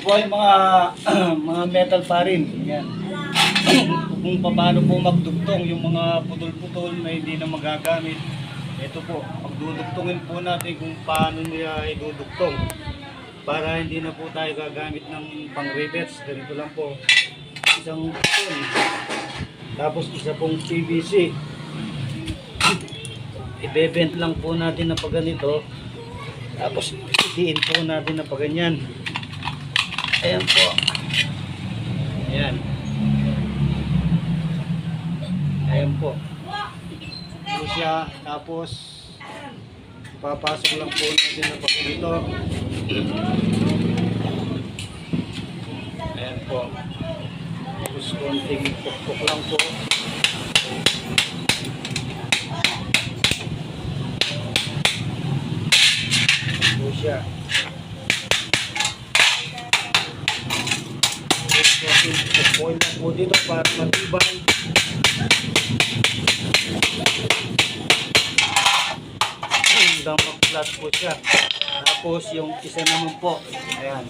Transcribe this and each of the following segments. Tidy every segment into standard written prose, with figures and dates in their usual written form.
po ay mga mga metal pa rin. Yan. Kung paano po magdugtong yung mga putol-putol na hindi na magagamit. Ito po, pagdudugtongin po natin kung paano niya idudugtong. Para hindi na po tayo gagamit ng pang-rivets. Ganito lang po. Isang putol. Tapos isa pong PVC. Ibebent lang po natin na pag ganito. Tapos itiin po natin na pag ganyan. Ayan po. Ayan. Ayan po. Ito siya. Tapos papasok lang po natin na pag ganito. Ayan po. Tapos konting pukpuk lang po. Ito siya. Pukpukin lang po dito para matibay. Hanggang mag-flat po siya. Tapos yung isa naman po. Ayan.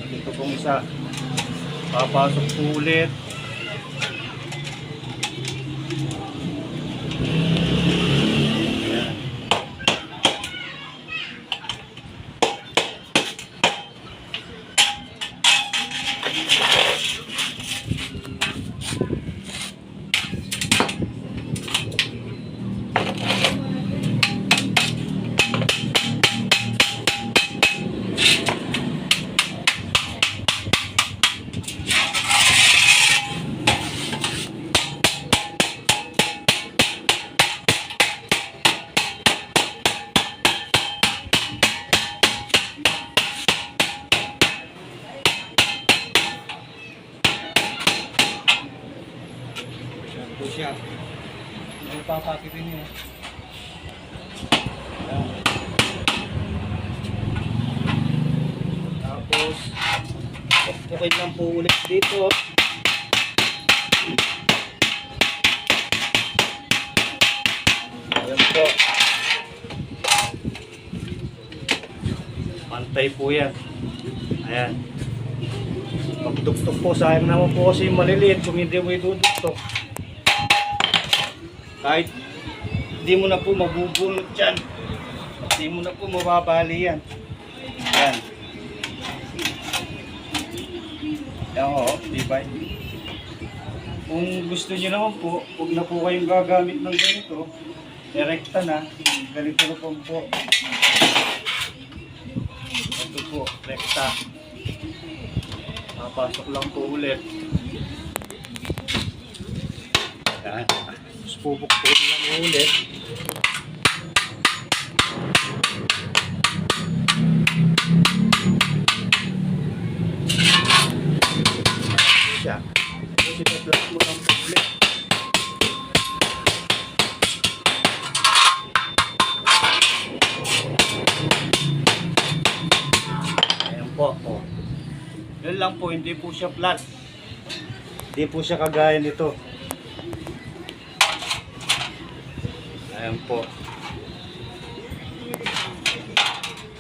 Dito pong isa. Papasok po ulit. Ayan. Po siya. May papakitin niya. Tapos pukpukin lang po ulit dito. Ayan po. Pantay po yan. Ayan. Pagduktok po, sayang naman po kasi yung maliliit kung hindi mo iduduktok. Kahit hindi mo na po mabubunot dyan, hindi mo na po mababali yan. Yan. Yan o, diba? Kung gusto nyo naman po, huwag na po kayong gagamit ng ganito. Direkta na, ganito na po po. Ito po, rekta. Napasok lang po ulit. Yan. Pupukpukin lang ulit. Siya. Tapos ipaplas mo lang ulit. Ayan po. Oh. Yun lang po, hindi po siya flat. Hindi po siya kagaya nito. Ayan po.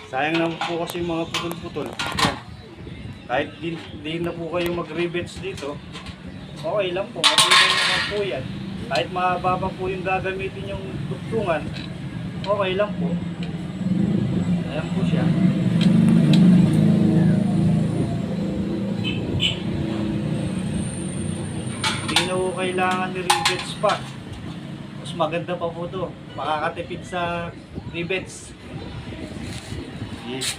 Sayang naman po kasi yung mga putol-putol. Kahit di na po kayo mag-rivets dito, okay lang po. Matibay naman po yan. Kahit mababa po yung gagamitin yung dugtungan, okay lang po. Ayan po siya. Hindi na po kailangan ni rivets pa. Maganda pa po ito. Makakatipid sa rivets. Yes.